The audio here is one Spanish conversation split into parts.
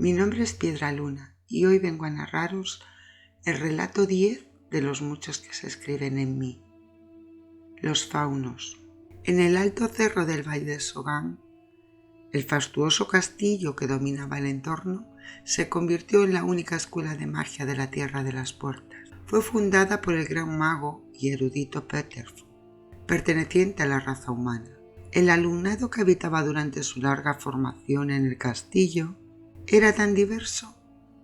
Mi nombre es Piedra Luna y hoy vengo a narraros el relato 10 de los muchos que se escriben en mí. Los faunos. En el alto cerro del Valle de Sogán, el fastuoso castillo que dominaba el entorno se convirtió en la única escuela de magia de la Tierra de las Puertas. Fue fundada por el gran mago y erudito Peterfu, perteneciente a la raza humana. El alumnado que habitaba durante su larga formación en el castillo era tan diverso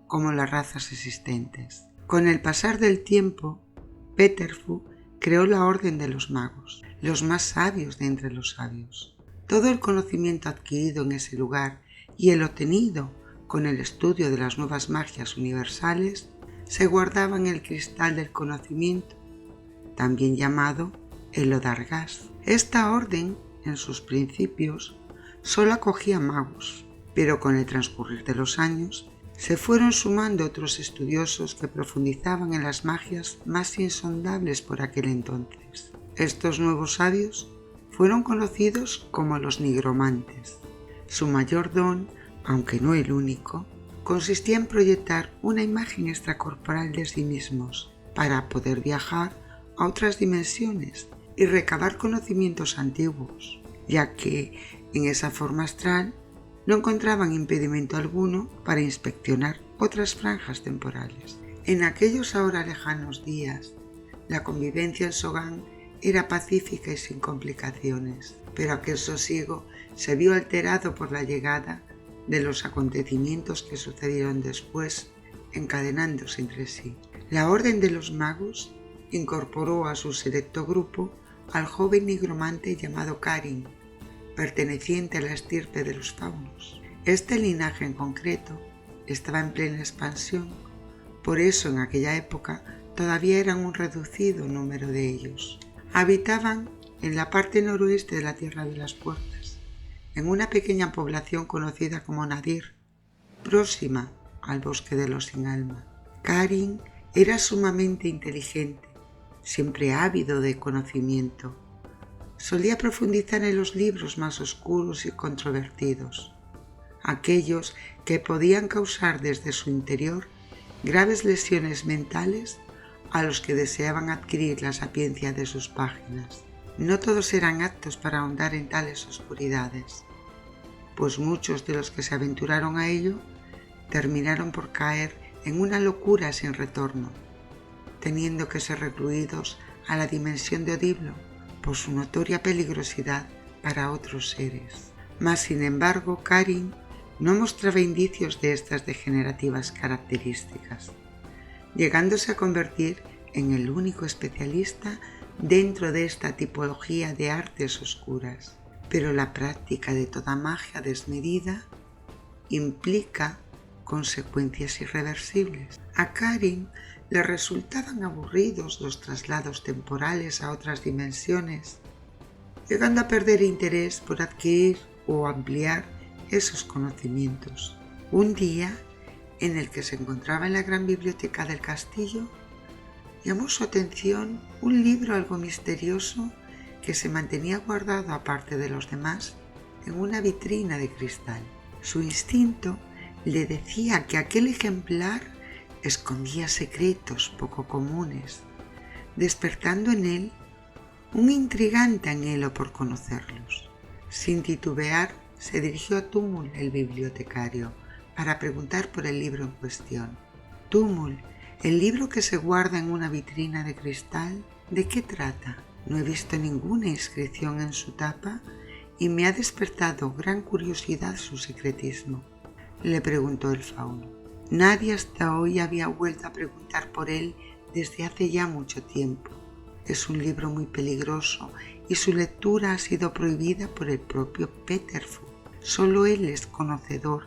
como las razas existentes. Con el pasar del tiempo, Peterfu creó la Orden de los Magos, los más sabios de entre los sabios. Todo el conocimiento adquirido en ese lugar y el obtenido con el estudio de las nuevas magias universales se guardaba en el cristal del conocimiento, también llamado el Odargás. Esta orden, en sus principios, solo acogía magos, pero con el transcurrir de los años se fueron sumando otros estudiosos que profundizaban en las magias más insondables por aquel entonces. Estos nuevos sabios fueron conocidos como los nigromantes. Su mayor don, aunque no el único, consistía en proyectar una imagen extracorporal de sí mismos para poder viajar a otras dimensiones y recabar conocimientos antiguos, ya que en esa forma astral no encontraban impedimento alguno para inspeccionar otras franjas temporales. En aquellos ahora lejanos días, la convivencia en Sogán era pacífica y sin complicaciones, pero aquel sosiego se vio alterado por la llegada de los acontecimientos que sucedieron después, encadenándose entre sí. La Orden de los Magos incorporó a su selecto grupo al joven nigromante llamado Karin, perteneciente a la estirpe de los faunos. Este linaje en concreto estaba en plena expansión, por eso en aquella época todavía eran un reducido número de ellos. Habitaban en la parte noroeste de la Tierra de las Puertas, en una pequeña población conocida como Nadir, próxima al bosque de los sin alma. Karin era sumamente inteligente, siempre ávido de conocimiento. Solía profundizar en los libros más oscuros y controvertidos, aquellos que podían causar desde su interior graves lesiones mentales a los que deseaban adquirir la sapiencia de sus páginas. No todos eran aptos para ahondar en tales oscuridades, pues muchos de los que se aventuraron a ello terminaron por caer en una locura sin retorno, teniendo que ser recluidos a la dimensión de Odiblo por su notoria peligrosidad para otros seres. Mas, sin embargo, Karin no mostraba indicios de estas degenerativas características, llegándose a convertir en el único especialista dentro de esta tipología de artes oscuras. Pero la práctica de toda magia desmedida implica consecuencias irreversibles. A Karin le resultaban aburridos los traslados temporales a otras dimensiones, llegando a perder interés por adquirir o ampliar esos conocimientos. Un día, en el que se encontraba en la gran biblioteca del castillo, llamó su atención un libro algo misterioso que se mantenía guardado aparte de los demás en una vitrina de cristal. Su instinto le decía que aquel ejemplar escondía secretos poco comunes, despertando en él un intrigante anhelo por conocerlos. Sin titubear, se dirigió a Túmul, el bibliotecario, para preguntar por el libro en cuestión. Túmul, el libro que se guarda en una vitrina de cristal, ¿de qué trata? No he visto ninguna inscripción en su tapa y me ha despertado gran curiosidad su secretismo, le preguntó el fauno. Nadie hasta hoy había vuelto a preguntar por él desde hace ya mucho tiempo. Es un libro muy peligroso y su lectura ha sido prohibida por el propio Peterfu. Solo él es conocedor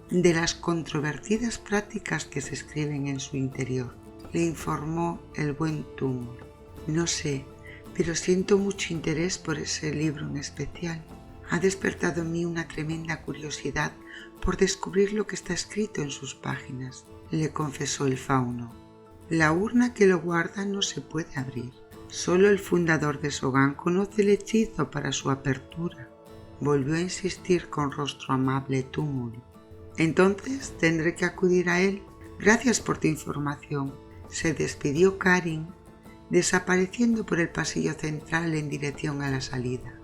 de las controvertidas prácticas que se escriben en su interior, le informó el buen Túmul. No sé, pero siento mucho interés por ese libro en especial. Ha despertado en mí una tremenda curiosidad por descubrir lo que está escrito en sus páginas, le confesó el fauno. La urna que lo guarda no se puede abrir. Solo el fundador de Sogán conoce el hechizo para su apertura, volvió a insistir con rostro amable Túmul. Entonces tendré que acudir a él. Gracias por tu información. Se despidió Karin, desapareciendo por el pasillo central en dirección a la salida.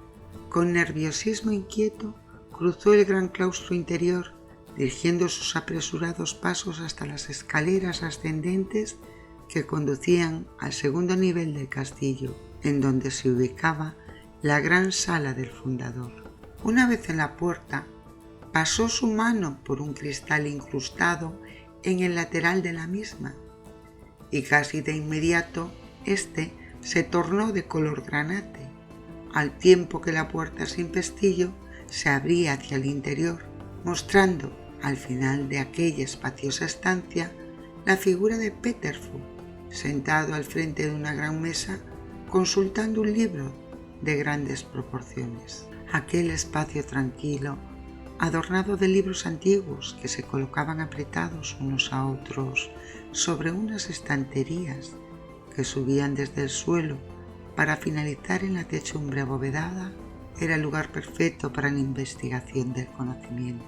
Con nerviosismo inquieto, cruzó el gran claustro interior, dirigiendo sus apresurados pasos hasta las escaleras ascendentes que conducían al segundo nivel del castillo, en donde se ubicaba la gran sala del fundador. Una vez en la puerta, pasó su mano por un cristal incrustado en el lateral de la misma, y casi de inmediato éste se tornó de color granate, al tiempo que la puerta sin pestillo se abría hacia el interior, mostrando al final de aquella espaciosa estancia la figura de Peterfu, sentado al frente de una gran mesa consultando un libro de grandes proporciones. Aquel espacio tranquilo, adornado de libros antiguos que se colocaban apretados unos a otros sobre unas estanterías que subían desde el suelo para finalizar en la techumbre abovedada, era el lugar perfecto para la investigación del conocimiento.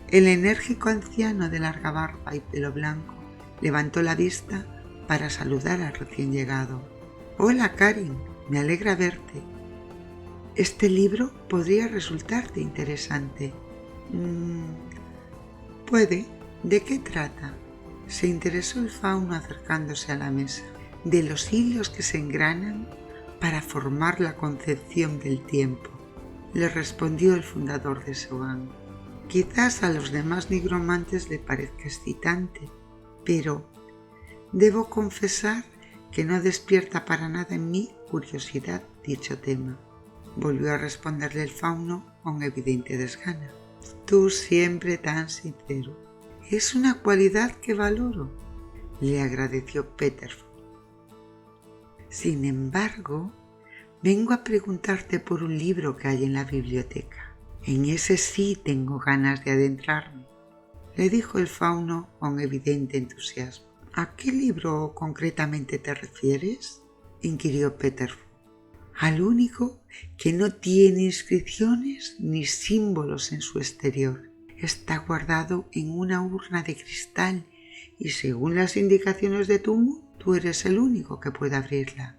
El enérgico anciano de larga barba y pelo blanco levantó la vista para saludar al recién llegado. «Hola, Karin, me alegra verte. Este libro podría resultarte interesante». «Puede. ¿De qué trata?», se interesó el fauno acercándose a la mesa. «De los hilos que se engranan para formar la concepción del tiempo», le respondió el fundador de Sogan. «Quizás a los demás nigromantes le parezca excitante, pero debo confesar que no despierta para nada en mí curiosidad dicho tema», volvió a responderle el fauno con evidente desgana. «Tú siempre tan sincero. Es una cualidad que valoro», le agradeció Peterfu. «Sin embargo, vengo a preguntarte por un libro que hay en la biblioteca. En ese sí tengo ganas de adentrarme», le dijo el fauno con evidente entusiasmo. «¿A qué libro concretamente te refieres?», inquirió Peterfu. «Al único que no tiene inscripciones ni símbolos en su exterior. Está guardado en una urna de cristal y según las indicaciones de Tumu, tú eres el único que puede abrirla»,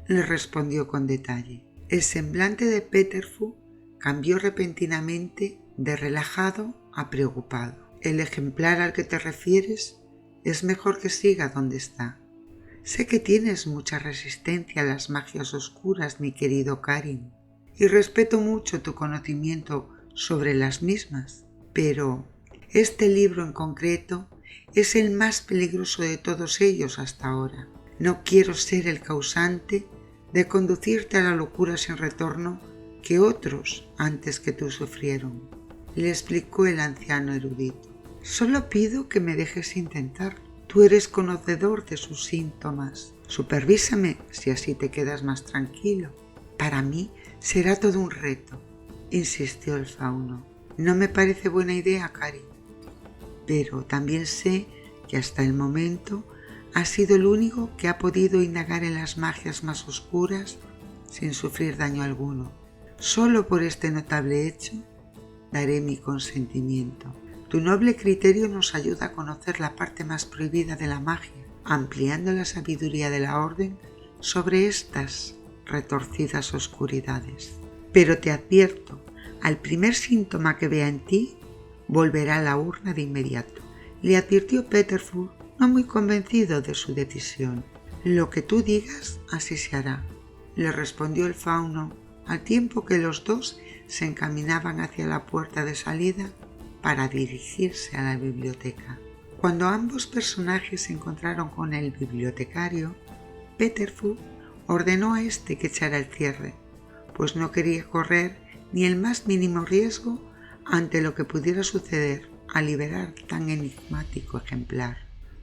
le respondió con detalle. El semblante de Peterfu cambió repentinamente de relajado a preocupado. «El ejemplar al que te refieres es mejor que siga donde está. Sé que tienes mucha resistencia a las magias oscuras, mi querido Karin, y respeto mucho tu conocimiento sobre las mismas, pero este libro en concreto es el más peligroso de todos ellos hasta ahora. No quiero ser el causante de conducirte a la locura sin retorno que otros antes que tú sufrieron», le explicó el anciano erudito. «Solo pido que me dejes intentarlo. Tú eres conocedor de sus síntomas. Supervísame si así te quedas más tranquilo. Para mí será todo un reto», insistió el fauno. «No me parece buena idea, Karin, pero también sé que hasta el momento has sido el único que ha podido indagar en las magias más oscuras sin sufrir daño alguno. Solo por este notable hecho daré mi consentimiento. Tu noble criterio nos ayuda a conocer la parte más prohibida de la magia, ampliando la sabiduría de la orden sobre estas retorcidas oscuridades. Pero te advierto, al primer síntoma que vea en ti, volverá a la urna de inmediato», le advirtió Peterfu, no muy convencido de su decisión. «Lo que tú digas, así se hará», le respondió el fauno, al tiempo que los dos se encaminaban hacia la puerta de salida para dirigirse a la biblioteca. Cuando ambos personajes se encontraron con el bibliotecario, Peterfu ordenó a este que echara el cierre, pues no quería correr ni el más mínimo riesgo ante lo que pudiera suceder al liberar tan enigmático ejemplar.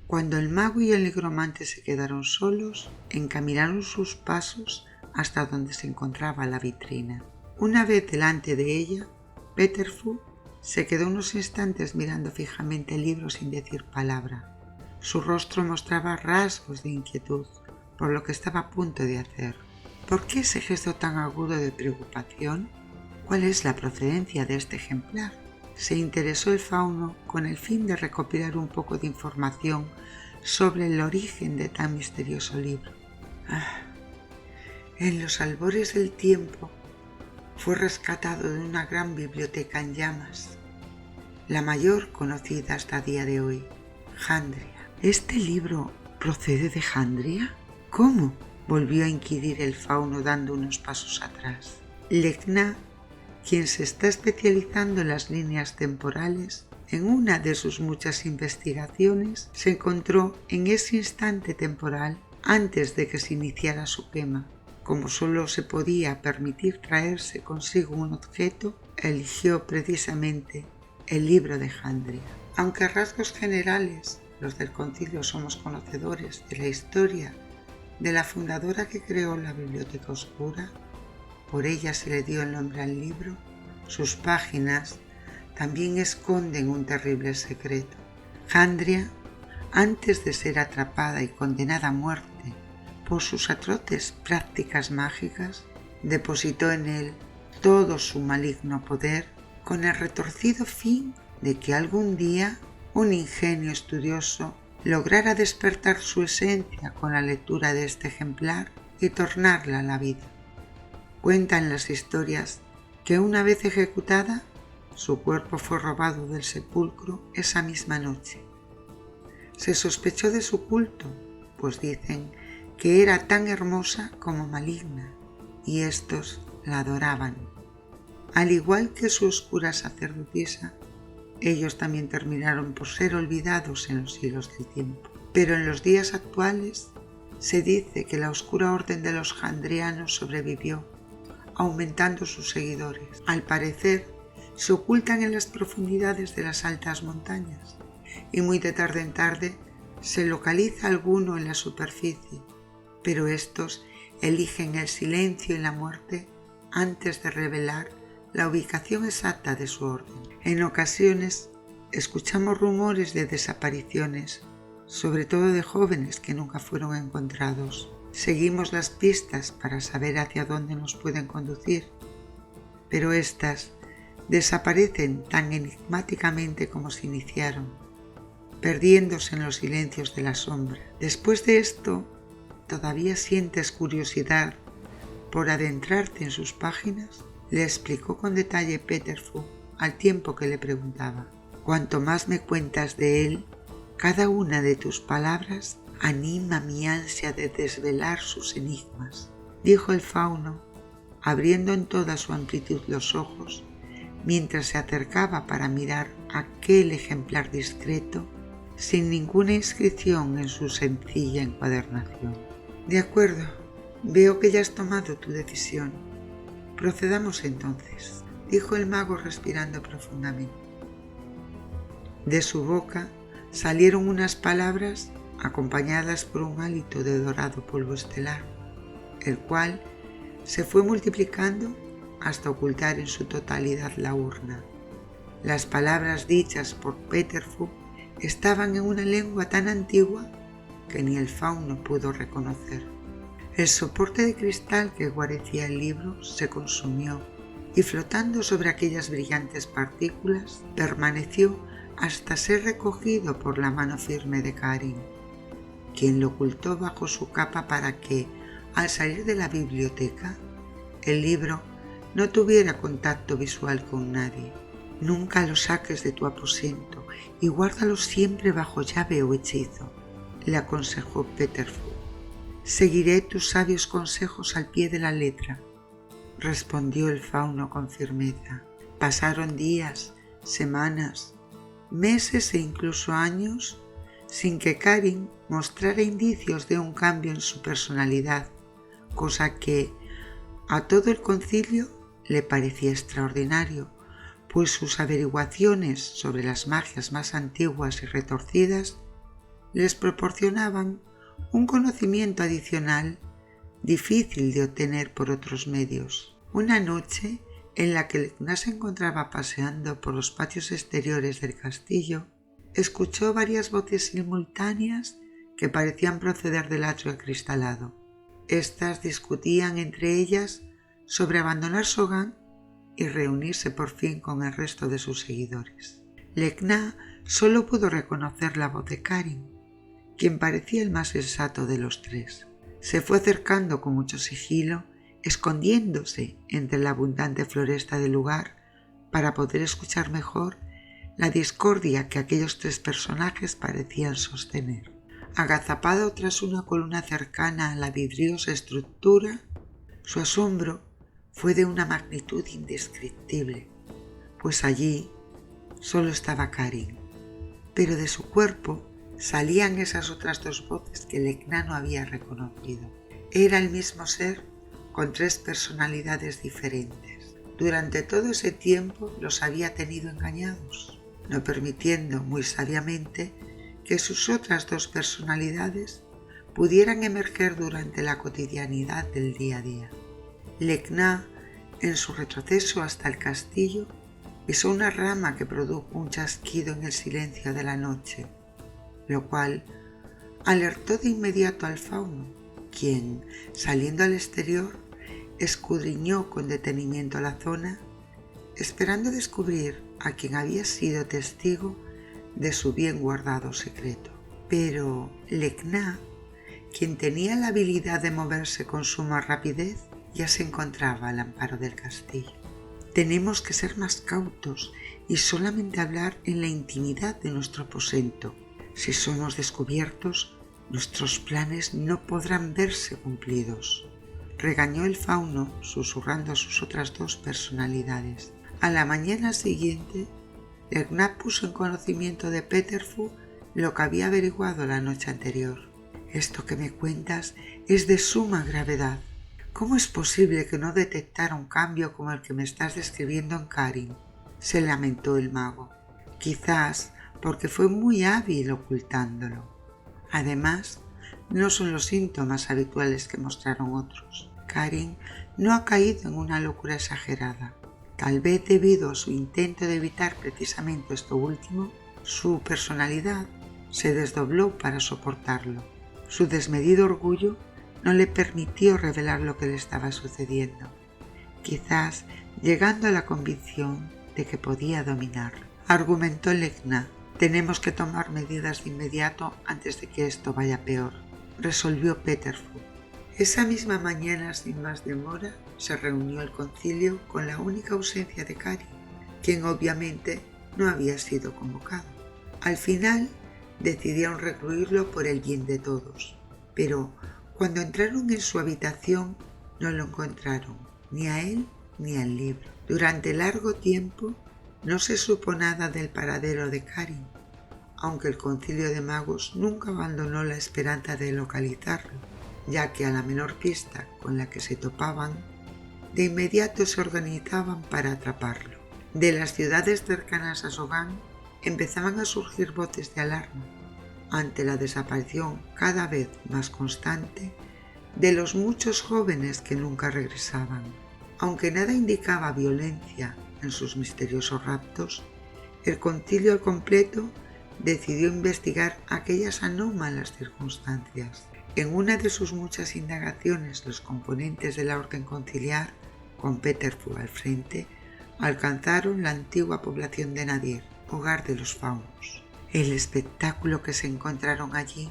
Cuando el mago y el nigromante se quedaron solos, encaminaron sus pasos hasta donde se encontraba la vitrina. Una vez delante de ella, Peterfu se quedó unos instantes mirando fijamente el libro sin decir palabra. Su rostro mostraba rasgos de inquietud por lo que estaba a punto de hacer. ¿Por qué ese gesto tan agudo de preocupación? ¿Cuál es la procedencia de este ejemplar? se interesó el fauno con el fin de recopilar un poco de información sobre el origen de tan misterioso libro. En los albores del tiempo fue rescatado de una gran biblioteca en llamas, la mayor conocida hasta día de hoy, Jandria. ¿Este libro procede de Jandria? ¿Cómo? Volvió a inquirir el fauno dando unos pasos atrás. Lecna, quien se está especializando en las líneas temporales, en una de sus muchas investigaciones se encontró en ese instante temporal antes de que se iniciara su quema. Como solo se podía permitir traerse consigo un objeto, eligió precisamente el libro de Jandria. Aunque a rasgos generales los del concilio somos conocedores de la historia de la fundadora que creó la Biblioteca Oscura, por ella se le dio el nombre al libro, sus páginas también esconden un terrible secreto. Jandria, antes de ser atrapada y condenada a muerte por sus atroces prácticas mágicas, depositó en él todo su maligno poder con el retorcido fin de que algún día un ingenio estudioso lograra despertar su esencia con la lectura de este ejemplar y tornarla a la vida. Cuentan las historias que una vez ejecutada, su cuerpo fue robado del sepulcro esa misma noche. Se sospechó de su culto, pues dicen que era tan hermosa como maligna, y éstos la adoraban. Al igual que su oscura sacerdotisa, ellos también terminaron por ser olvidados en los siglos del tiempo. Pero en los días actuales se dice que la oscura orden de los jandrianos sobrevivió, aumentando sus seguidores. Al parecer, se ocultan en las profundidades de las altas montañas y muy de tarde en tarde se localiza alguno en la superficie, pero estos eligen el silencio y la muerte antes de revelar la ubicación exacta de su orden. En ocasiones escuchamos rumores de desapariciones, sobre todo de jóvenes que nunca fueron encontrados. Seguimos las pistas para saber hacia dónde nos pueden conducir, pero éstas desaparecen tan enigmáticamente como se iniciaron, perdiéndose en los silencios de la sombra. Después de esto, ¿todavía sientes curiosidad por adentrarte en sus páginas? Le explicó con detalle Peterfu al tiempo que le preguntaba. Cuanto más me cuentas de él, cada una de tus palabras anima mi ansia de desvelar sus enigmas, dijo el fauno, abriendo en toda su amplitud los ojos, mientras se acercaba para mirar aquel ejemplar discreto, sin ninguna inscripción en su sencilla encuadernación. De acuerdo, veo que ya has tomado tu decisión. Procedamos entonces, dijo el mago respirando profundamente. De su boca salieron unas palabras acompañadas por un hálito de dorado polvo estelar, el cual se fue multiplicando hasta ocultar en su totalidad la urna. Las palabras dichas por Peterfu estaban en una lengua tan antigua que ni el fauno pudo reconocer. El soporte de cristal que guarecía el libro se consumió y flotando sobre aquellas brillantes partículas permaneció hasta ser recogido por la mano firme de Karin, quien lo ocultó bajo su capa para que, al salir de la biblioteca, el libro no tuviera contacto visual con nadie. Nunca lo saques de tu aposento y guárdalo siempre bajo llave o hechizo, le aconsejó Peterfu. Seguiré tus sabios consejos al pie de la letra, respondió el fauno con firmeza. Pasaron días, semanas, meses e incluso años sin que Karin mostrara indicios de un cambio en su personalidad, cosa que a todo el concilio le parecía extraordinario, pues sus averiguaciones sobre las magias más antiguas y retorcidas les proporcionaban un conocimiento adicional difícil de obtener por otros medios. Una noche en la que Lecna se encontraba paseando por los patios exteriores del castillo, escuchó varias voces simultáneas que parecían proceder del atrio acristalado. Estas discutían entre ellas sobre abandonar Sogán y reunirse por fin con el resto de sus seguidores. Lecna solo pudo reconocer la voz de Karin, quien parecía el más sensato de los tres. Se fue acercando con mucho sigilo, escondiéndose entre la abundante floresta del lugar para poder escuchar mejor la discordia que aquellos tres personajes parecían sostener. Agazapado tras una columna cercana a la vidriosa estructura, su asombro fue de una magnitud indescriptible, pues allí solo estaba Karin, pero de su cuerpo salían esas otras dos voces que Lecna no había reconocido. Era el mismo ser con tres personalidades diferentes. Durante todo ese tiempo los había tenido engañados, no permitiendo muy sabiamente que sus otras dos personalidades pudieran emerger durante la cotidianidad del día a día. Lecna, en su retroceso hasta el castillo, pisó una rama que produjo un chasquido en el silencio de la noche, lo cual alertó de inmediato al fauno, quien, saliendo al exterior, escudriñó con detenimiento la zona, esperando descubrir a quien había sido testigo de su bien guardado secreto. Pero Lecna, quien tenía la habilidad de moverse con suma rapidez, ya se encontraba al amparo del castillo. Tenemos que ser más cautos y solamente hablar en la intimidad de nuestro aposento. Si somos descubiertos, nuestros planes no podrán verse cumplidos, regañó el fauno susurrando a sus otras dos personalidades. A la mañana siguiente, Lecna puso en conocimiento de Peterfu lo que había averiguado la noche anterior. Esto que me cuentas es de suma gravedad. ¿Cómo es posible que no detectara un cambio como el que me estás describiendo en Karin?, se lamentó el mago. Quizás porque fue muy hábil ocultándolo. Además, no son los síntomas habituales que mostraron otros. Karin no ha caído en una locura exagerada. Tal vez debido a su intento de evitar precisamente esto último, su personalidad se desdobló para soportarlo. Su desmedido orgullo no le permitió revelar lo que le estaba sucediendo, quizás llegando a la convicción de que podía dominarlo. Argumentó Lecna. Tenemos que tomar medidas de inmediato antes de que esto vaya peor, resolvió Peterfu. Esa misma mañana, sin más demora, se reunió el concilio con la única ausencia de Karin, quien obviamente no había sido convocado. Al final decidieron recluirlo por el bien de todos, pero cuando entraron en su habitación no lo encontraron, ni a él ni al libro. Durante largo tiempo no se supo nada del paradero de Karin, aunque el concilio de magos nunca abandonó la esperanza de localizarlo, ya que a la menor pista con la que se topaban, de inmediato se organizaban para atraparlo. De las ciudades cercanas a Sogan empezaban a surgir voces de alarma ante la desaparición cada vez más constante de los muchos jóvenes que nunca regresaban. Aunque nada indicaba violencia en sus misteriosos raptos, el concilio al completo decidió investigar aquellas anómalas circunstancias. En una de sus muchas indagaciones, los componentes de la orden conciliar, con Peterfu al frente, alcanzaron la antigua población de Nadir, hogar de los faunos. El espectáculo que se encontraron allí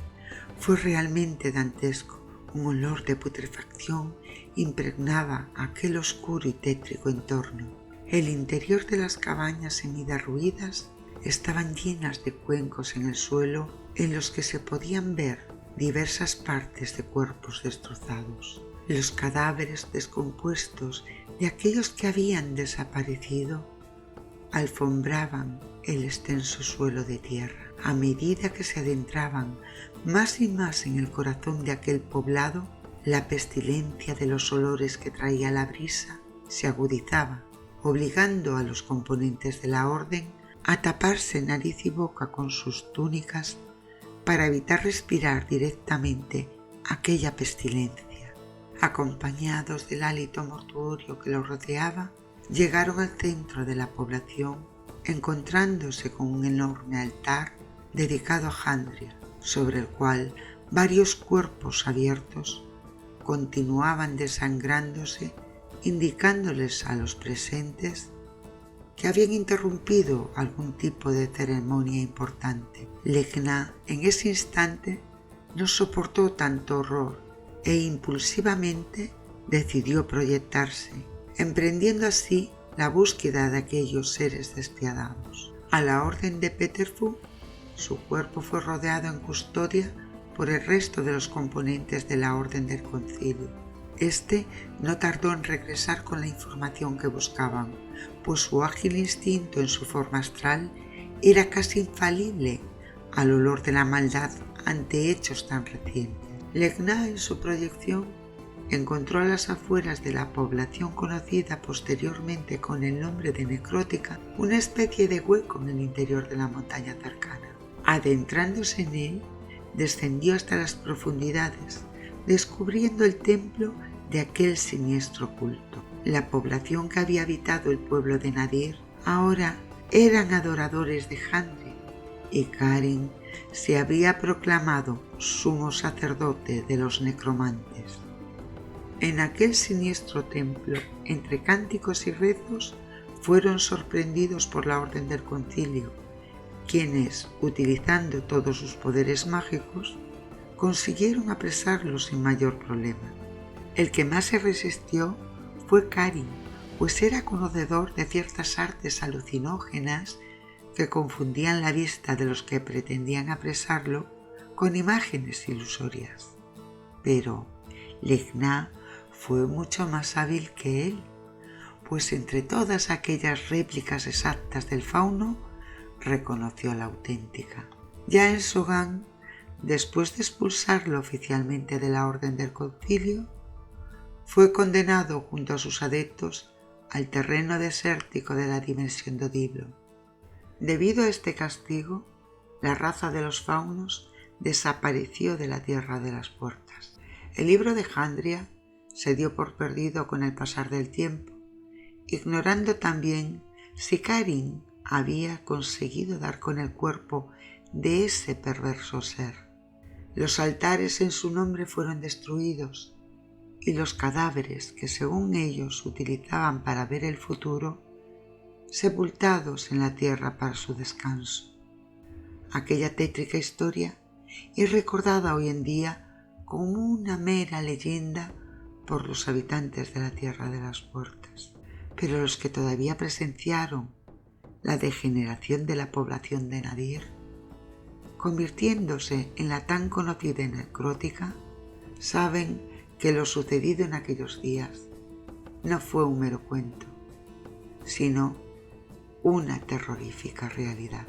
fue realmente dantesco. Un olor de putrefacción impregnaba aquel oscuro y tétrico entorno. El interior de las cabañas semiderruidas estaban llenas de cuencos en el suelo en los que se podían ver diversas partes de cuerpos destrozados. Los cadáveres descompuestos de aquellos que habían desaparecido alfombraban el extenso suelo de tierra. A medida que se adentraban más y más en el corazón de aquel poblado, la pestilencia de los olores que traía la brisa se agudizaba, obligando a los componentes de la orden a taparse nariz y boca con sus túnicas para evitar respirar directamente aquella pestilencia. Acompañados del hálito mortuorio que los rodeaba, llegaron al centro de la población, encontrándose con un enorme altar dedicado a Handria, sobre el cual varios cuerpos abiertos continuaban desangrándose indicándoles a los presentes que habían interrumpido algún tipo de ceremonia importante. Legna en ese instante no soportó tanto horror e impulsivamente decidió proyectarse, emprendiendo así la búsqueda de aquellos seres despiadados. A la orden de Peterfu, su cuerpo fue rodeado en custodia por el resto de los componentes de la Orden del Concilio. Este no tardó en regresar con la información que buscaban, pues su ágil instinto en su forma astral era casi infalible al olor de la maldad ante hechos tan recientes. Legna, en su proyección, encontró a las afueras de la población conocida posteriormente con el nombre de Necrótica una especie de hueco en el interior de la montaña cercana. Adentrándose en él, descendió hasta las profundidades, descubriendo el templo de aquel siniestro culto. La población que había habitado el pueblo de Nadir ahora eran adoradores de Handri, y Karin se había proclamado sumo sacerdote de los necromantes. En aquel siniestro templo, entre cánticos y rezos, fueron sorprendidos por la Orden del Concilio, quienes, utilizando todos sus poderes mágicos, consiguieron apresarlos sin mayor problema. El que más se resistió fue Karin, pues era conocedor de ciertas artes alucinógenas que confundían la vista de los que pretendían apresarlo con imágenes ilusorias. Pero Legna fue mucho más hábil que él, pues entre todas aquellas réplicas exactas del fauno reconoció la auténtica. Ya en Sogan, después de expulsarlo oficialmente de la Orden del Concilio, fue condenado junto a sus adeptos al terreno desértico de la dimensión de Diblo. Debido a este castigo, la raza de los faunos desapareció de la Tierra de las Puertas. El libro de Handria se dio por perdido con el pasar del tiempo, ignorando también si Karin había conseguido dar con el cuerpo de ese perverso ser. Los altares en su nombre fueron destruidos y los cadáveres que según ellos utilizaban para ver el futuro, sepultados en la tierra para su descanso. Aquella tétrica historia es recordada hoy en día como una mera leyenda por los habitantes de la Tierra de las Puertas, pero los que todavía presenciaron la degeneración de la población de Nadir, convirtiéndose en la tan conocida y necrótica, saben que lo sucedido en aquellos días no fue un mero cuento, sino una terrorífica realidad.